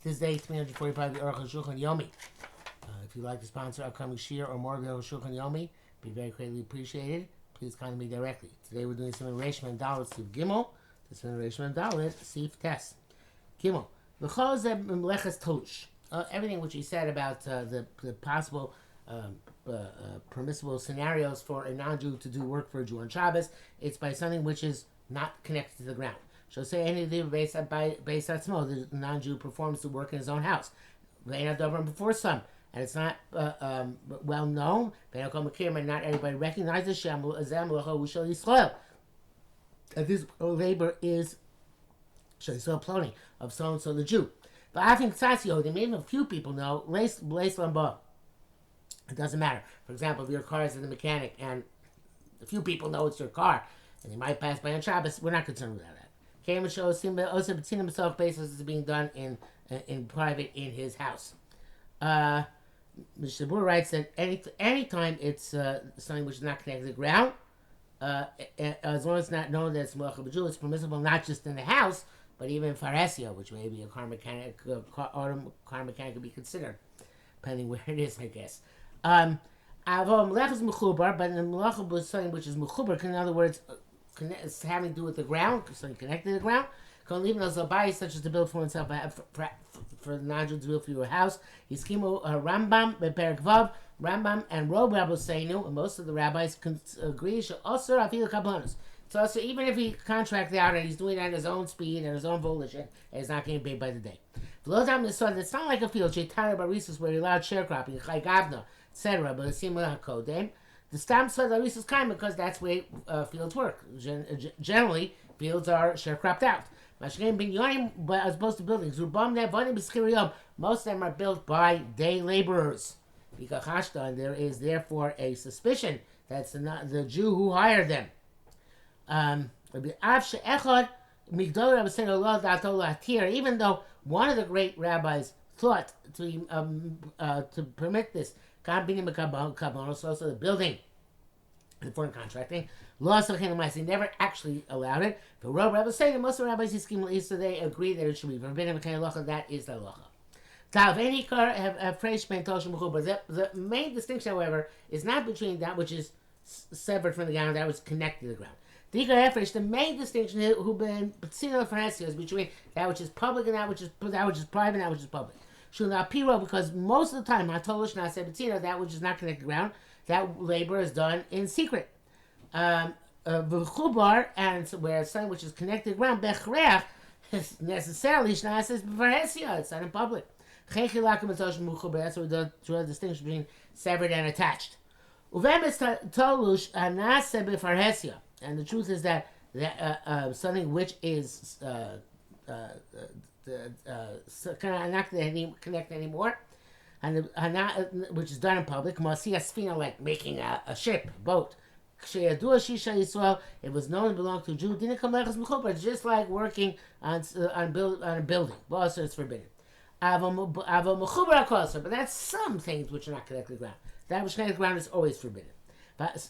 This day 345, the Arukh HaShulchan Yomi. If you'd like to sponsor upcoming Shir or more of the Arukh HaShulchan Yomi, be very greatly appreciated. Please contact me directly. Today we're doing some Reshma and Dalet Sif Gimel. This one Reshma and Dalet Sif Tes. Gimel. V'chol zeh meleches tolush. Everything which he said about the possible permissible scenarios for a non-Jew to do work for a Jew on Shabbos, it's by something which is not connected to the ground. So say any based on the non-Jew performs the work in his own house. Before some, and it's not well known, and not everybody recognizes that this labor is ploning of so and so the Jew. But I think Sasio, even a few people know, it doesn't matter. For example, if your car is in the mechanic and a few people know it's your car and they might pass by on Shabbos, we're not concerned with that. Came and shows him also himself basis is being done in private in his house. Mr. Bur writes that any time it's something which is not connected to the ground, as long as it's not known that it's Malacha B'Jew, it's permissible not just in the house, but even in Faresio, which may be a car mechanic could be considered, depending where it is, I guess. Melech is mechubar, but the Malacha was something which is mechubar, in other words, it's having to do with the ground, something connected to the ground. Can leave those abayis such as to build for oneself, for the non-Jew to build for your house. Yiskimu Rambam bePerek Vav, Rambam and Rob Rabbi Seinu, and most of the rabbis agree. Also, afilu kabbanos. So also, even if he contracted out and he's doing it at his own speed and his own volition, and he's not getting paid by the day. It's not like a field, Shetara Barisus, where you're allowed sharecropping, Chaygavna, etc. But it's similar to Kodem. The stam said Aris is kind because that's the way fields work. Generally, fields are sharecropped out. But as opposed to buildings, most of them are built by day laborers. And there is therefore a suspicion that it's the Jew who hired them. Even though one of the great rabbis thought to permit this, also the building, the foreign contracting, he never actually allowed it. But Rabbi saying that most of the rabbis they agree that it should be forbidden. That is the halacha. The main distinction, however, is not between that which is severed from the ground and that which is connected to the ground. The main distinction is between that which is public and that which is private and that which is public. Because most of the time, that which is not connected to the ground, that labor is done in secret. And whereas something which is connected to the ground, is necessarily it's done in public. That's what we draw the distinction between severed and attached. And the truth is that something which is not connected anymore, and which is done in public, like making a ship, boat. It was known to belong to a Jew. It's just like working on a building. Also, it's forbidden. But that's some things which are not connected to the ground. That which is connected to the ground is always forbidden. But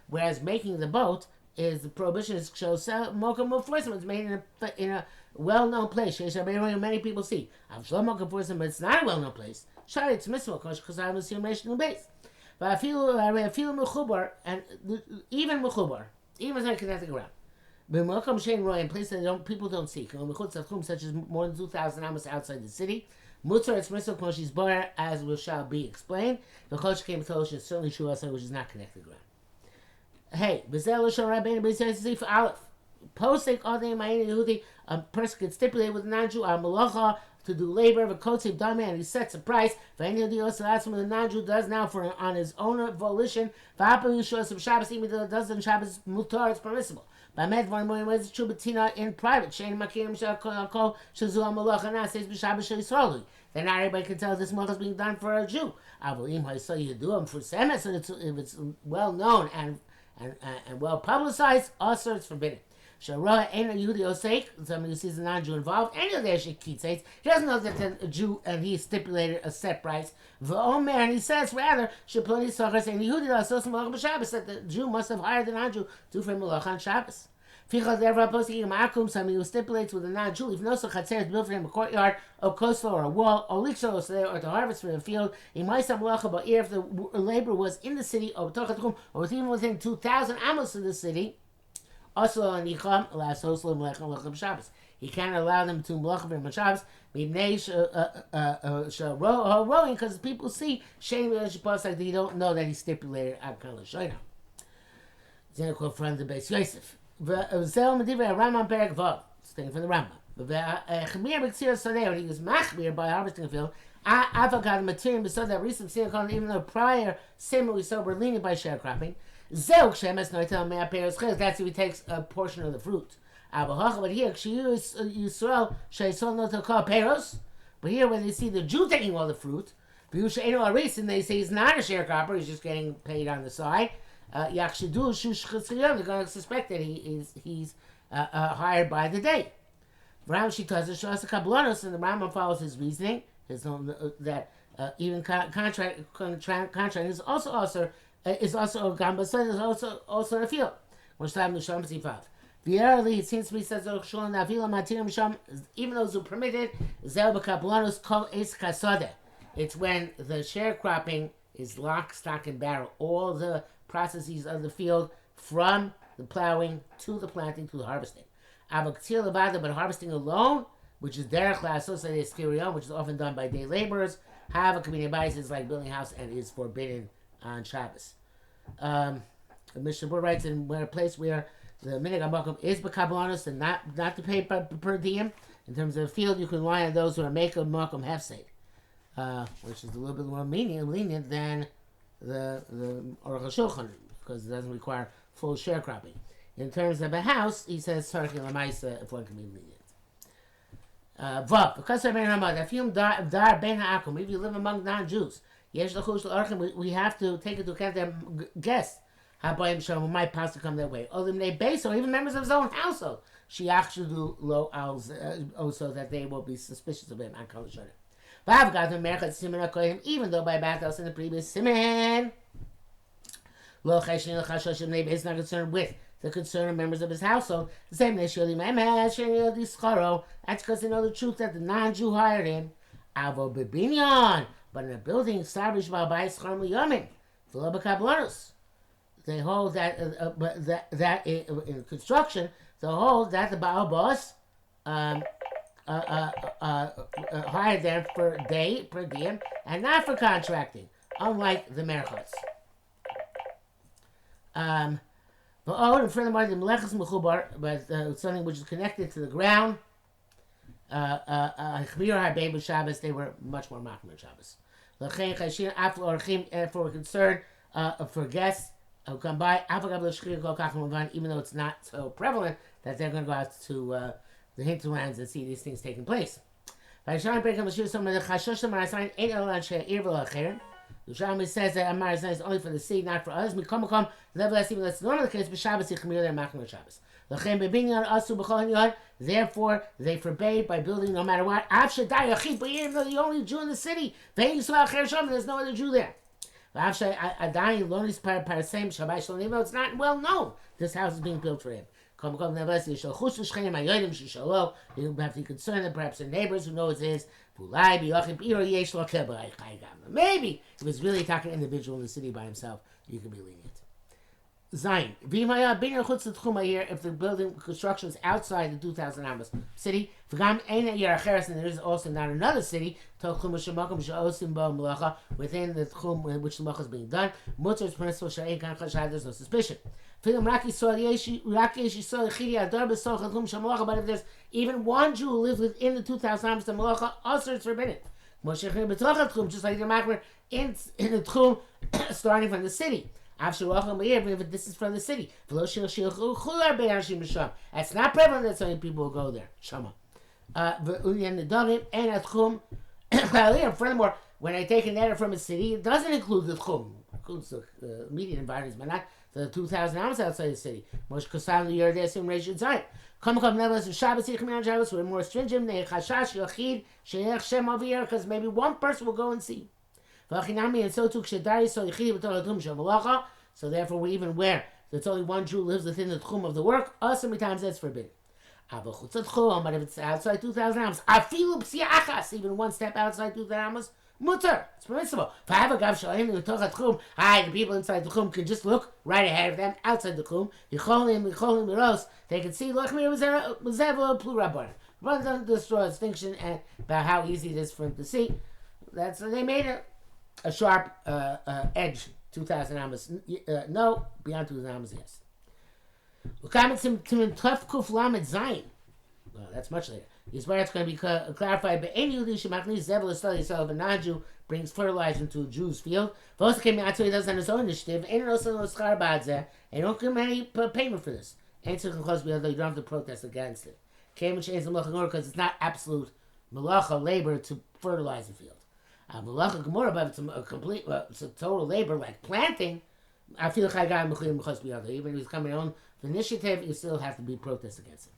whereas making the boat is the prohibition shows it's made in a well-known place. Many people see. But it's not a well-known place. It's mitzvah because I was here in base. But I feel mechubar, and even mechubar, even as I connect the ground. In places that people don't see, such as more than 2,000 amos outside the city. Mutzar it's mitzvah as shall be explained. The kosh came to is certainly true outside, which is not connected to the ground. Hey, Posek a person could stipulate with a non-Jew malacha to do labor of a kotzev dame, and he sets a price. For any of the non-Jew does now on his own volition. Even though it does in Shabbos mutar, it's permissible. By medvar it's true betina in private. Shein makirim shakol shazu malacha na says b'Shabbos sheisralu. Then not everybody can tell this malacha is being done for a Jew. Avolim so you do them for semes, so if it's well known and well publicized, also it's forbidden. Somebody who sees a non-Jew involved, any of their shekitzates, he doesn't know that the Jew and he stipulated a set price. And he says rather, that the Jew must have hired the non-Jew to for malacha on Shabbos. Fichas Evra Posik Ma'akum, somebody who stipulates with a non-Jew, if no so Chatzer is built for him a courtyard, or coastal, or a wall, or Liksho, or to harvest for the field, in Maisa Malacha, but if the labor was in the city, or even within 2,000 amos of the city, also on Yicham, allows Hoslo Melecham Lechem Shabbos. He can't allow them to Melecham for Shabbos, because people see shame like they don't know that he stipulated Akal Shoyna. Then a quote from the Beis Yosef. Zel Mediva Rambam Perek Vav, staying from the Rambam. Chmir B'Ksir Sadeh, when he was machmir by harvesting a field, Avagad material beside that recent sin, even though prior sin we saw were lenient by sharecropping. Zel Kshemes Noitel Mea Peres Ches, that's if he takes a portion of the fruit. But here, Yisrael Sheisol Notel Peros. But here, when they see the Jew taking all the fruit, and they say he's not a sharecropper, he's just getting paid on the side. They're going to suspect that he's hired by the day. And the Rambam follows his reasoning. His own, that even contract is also a gamba, so is also a field. It seems to be says even those who permitted it's when the sharecropping is lock, stock, and barrel. All the processes of the field from the plowing to the planting to the harvesting. But harvesting alone, which is derech la'asosei eskirion, which is often done by day laborers, have a community bias like building a house and is forbidden on Shabbos. The Mishnah Berurah writes in a place where the minhag hamakom is b'kabalanos and not to pay per diem. In terms of the field, you can rely on those who are make a makom hefsed, which is a little bit more lenient than the Arukh HaShulchan, because it doesn't require full sharecropping. In terms of a house, he says Sarki Lamaisa if one can be lenient. Vav, because of if you live among non-Jews, we have to take into account their guests. Who might possibly come that way. Or even members of his own household. She actually do low owls also that they will be suspicious of him. Even though by battles in the previous Siman, is not concerned with the concern of members of his household. The same that's because they know the truth that the non-Jew hired him. But in a building established by Schar Yamin, they hold that in construction, they hold that the Baal boss hired them for day per diem and not for contracting, unlike the merchants. And furthermore, the melechas mechubar, but something which is connected to the ground. Shabbos, they were much more machmir Shabbos. For we're concerned for guests who come by, even though it's not so prevalent that they're going to go out to the hinterlands and see these things taking place. The Shalom says that Amar is only for the sea, not for others. Nevertheless, even that's not the case, but Shabbos they're machmir Shabbos. Therefore, they forbade by building no matter what. Even though the only Jew in the city, there's no other Jew there. Even though it's not well known, this house is being built for him. You have to be concerned that perhaps the neighbors who know it is. Maybe if it's really talking an individual in the city by himself, you can be lenient. Zayin. If the building construction is outside the 2,000 amos city, and there is also not another city within the tchum in which the malacha is being done, there's no suspicion. But if there's even one Jew who lives within the 2,000 amos, the malacha also is forbidden. Just like the makmer in the tchum starting from the city. If this is from the city, it's not prevalent that so many people will go there. Furthermore, when I take an edit from a city, it doesn't include the tchum. It includes the immediate environments, but not the 2,000 amos outside the city. Nevertheless, Shabbos, we're more stringent, because maybe one person will go and see. And so too, so therefore, we even where That's only one Jew lives within the tchum of the work. Also, many times that's forbidden. But if it's outside 2,000 amos, even one step outside 2,000 amos, mutter, it's permissible. The people inside the tchum can just look right ahead of them, outside the tchum. They can see, look, Rabban doesn't destroy distinction about how easy it is for him to see. They made a sharp edge, 2,000 amos. No, beyond 2,000 amos, yes. Well, that's much later. It's going to be clarified. But any if a non-Jew brings fertilizer into a Jew's field, he does on his own initiative, and don't give him any payment for this. And so close you don't have to protest against it. Because it's not absolute malacha labor to fertilize the field. Malacha gemara, but it's a complete, it's a total labor like planting. I feel like even if he's coming on the initiative, you still have to be protest against it.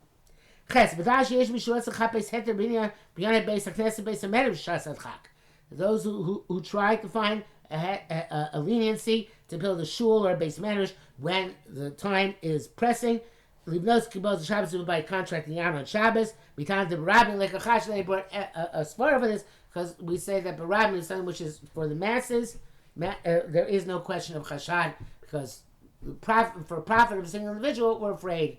Those who try to find a leniency to build a shul or a base medrash when the time is pressing. By contracting out on Shabbos, we time the Barabim like a Chash. They brought a spar for this because we say that Barabim is something which is for the masses. There is no question of Chashad because for profit of a single individual, we're afraid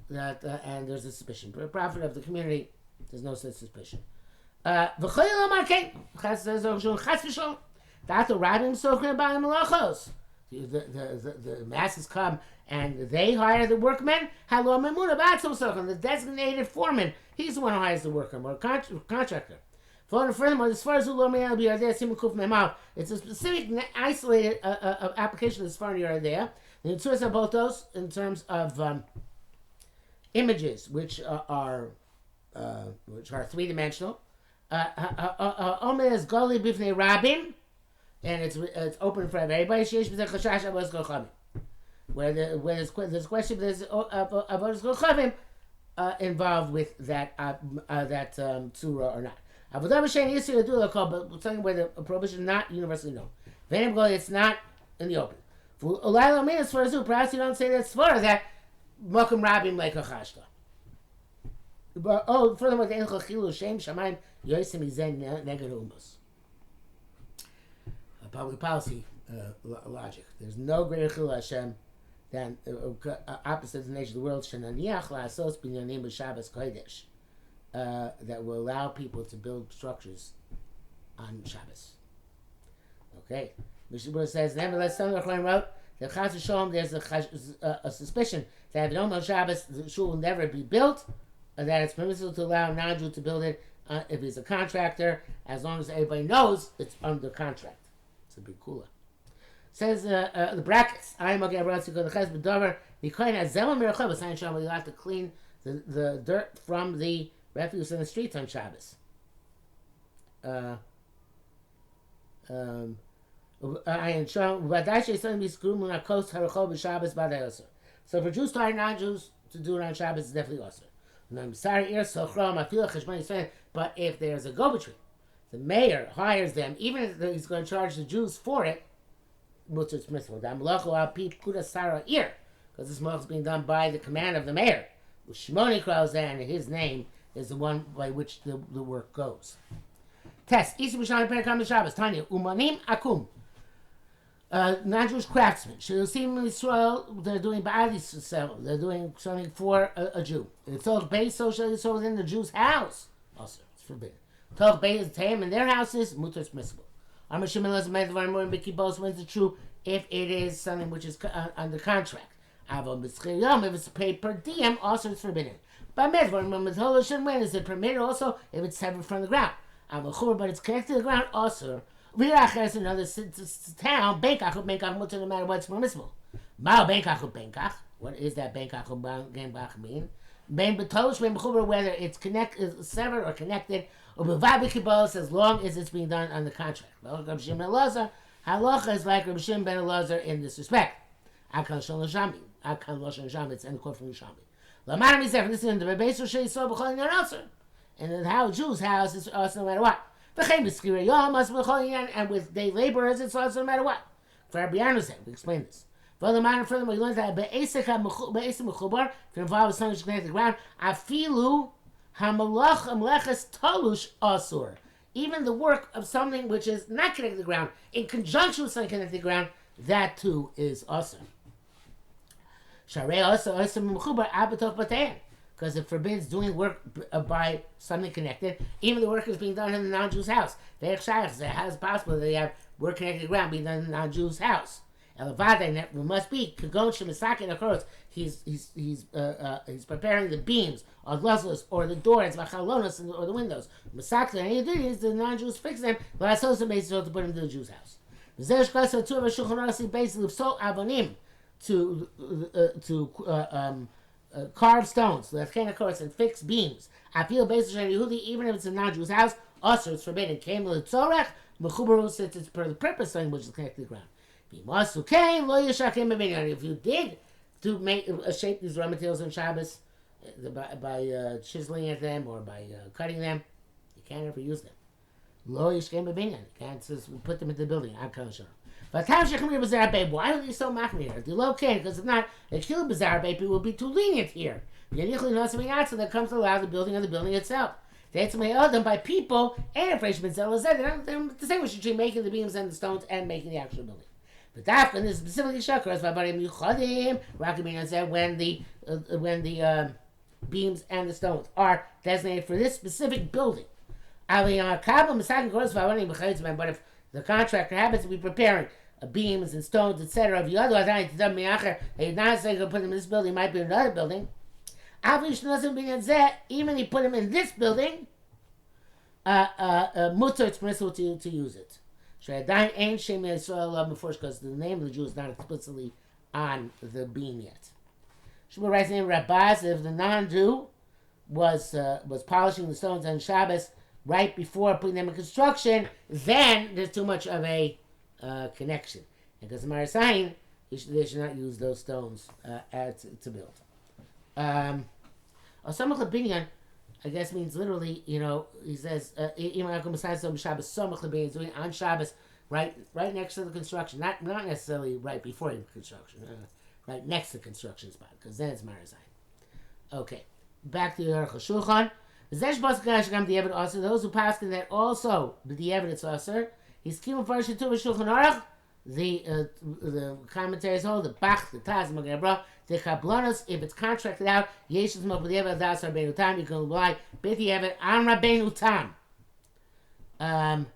that and there's a suspicion. For the profit of the community, there's no such suspicion. The masses come and they hire the workmen. The designated foreman, he's the one who hires the workman or contractor. Furthermore, as far as it's a specific isolated application as far as you're there. The source of both those in terms of images, which are three-dimensional. Omer is Goli Bifnei Rabim, and it's open for everybody. Where there's question, there's avodas kochavim involved with that tzura or not. Avodah b'shein yisur do lakol, but something where the prohibition is not universally known. Venim Goli, it's not in the open. Perhaps you don't say that svara that mokum rabim like a chashta. But furthermore, the enchol chilu shem shamayim yosim izen neged umus. Public policy logic. There's no greater chilul Hashem than opposite the nature of the world. Shenaniach la'asos binyanim b'Shabbos kodesh that will allow people to build structures on Shabbos. Okay. Mishnah says, nevertheless, some of the Chachamim wrote that Chas v'Sholom, there's a suspicion that if you don't know Shabbos, the shul will never be built, or that it's permissible to allow a non-Jew to build it if he's a contractor, as long as everybody knows it's under contract. It's a big kula. Says the brackets. I am okay. The ches b'davar v'koyin azel mirachov b'sayin Shabbos. You have to clean the dirt from the refuse in the streets on Shabbos. So for Jews to hire non-Jews to do it on Shabbos is definitely awesome. But if there's a go-between, the mayor hires them, even if he's going to charge the Jews for it, because this malach is being done by the command of the mayor. Shimoni Kraus, and his name is the one by which the work goes. Test. Tanya. Umanim akum. Non-Jewish craftsmen. They're doing ba'adis. They're doing something for a Jew. It's all based socially, so within the Jew's house. Also, it's forbidden. Talk based him in their houses. Mutter is permissible. When it's true, if it is something which is under contract. If it's paid per diem, also it's forbidden. But when is it permitted also if it's severed from the ground? But it's connected to the ground also. Is another town, Benkach, no matter what's permissible. What is that Benkach mean? Whether it's severed or connected, as long as it's being done on the contract. Halacha is like Rabbi Shimon ben Elazar in this respect. Akan Lashon Shami. It's end quote from Shami. This is in the Bebeis Roshei Yisrael b'chol inyan also. And in how Jews' house is also no matter what. And with day laborers, it's also no matter what. For Rabbi Yanu said, we explained this. Furthermore, we learned that be'esek mechubar, if it involves something which connected to the ground, afilu hamaleches talush asur. Even the work of something which is not connected to the ground, in conjunction with something connected to the ground, that too is asur. Sharei also mechubar abatoch batein, because it forbids doing work by something connected, even the work is being done in the non-Jew's house. It has possible that they have work connected to the ground being done in the non-Jew's house. Elevade must be kagon shemisakin occurs. He's preparing the beams or glazos or the doors, v'chalonos or the windows. Misakin and he did is the non-Jews fix them. Last also basically to put them to the Jew's house. Zesh klasa two of HaShulchan OC basically so abonim to carve stones. That can of course and fix beams. I feel basically Yehudi even if it's a non-Jew's house. Also it's forbidden. Came to the tzorech mechubaru since it's for the purpose something which is connected to the ground. If you did to make shape these raw materials on Shabbos by chiseling at them or by cutting them, you can't ever use them. You can't just put them in the building. But why are they so machmir? Because if not, the kill bizarre baby will be too lenient here. That comes to allow the building of the building itself. That's by people and a freshman zeller. They're distinguish between making the beams and the stones and making the actual building. But Dafkan is specifically shakras when the beams and the stones are designated for this specific building. But if the contractor happens to be preparing beams and stones, etc., if you otherwise not saying put them in this building, might be in another building. Even if you put them in this building, mutter it's permissible to use it. Because the name of the Jew is not explicitly on the beam yet. Shmuel writes in Rabbas if the non-Jew was polishing the stones on Shabbos right before putting them in construction, then there's too much of a connection. Because the Marasayin, they should not use those stones to build. Samach Binyan, I guess means literally, he says, doing on Shabbos, right next to the construction, not necessarily right before the construction, right next to the construction spot, because then it's Marasayin. Okay, back to the Arukh HaShulchan. Also, those who pass that also the evidence also, he's keeping first to Shulchan Aruch. The commentaries hold the Bach, the Taz, the Kablanos, if it's contracted out, Yeshus Mobadieva Das Rabbeinu Tam, you can rely B'di'evet on Rabbeinu Tam. And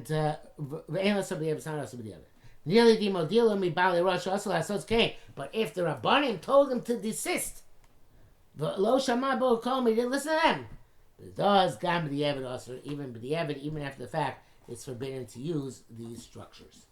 Ve'enos Rabbeinu Tam also B'di'evet. Nearly the Modilo Mi Bali Rosh also Hasos came, but if the Rabbanim told him to desist, Lo Shama Bo Kol Me, didn't listen to them. It does Gam B'di'evet also, even B'di'evet, even after the fact, it's forbidden to use these structures.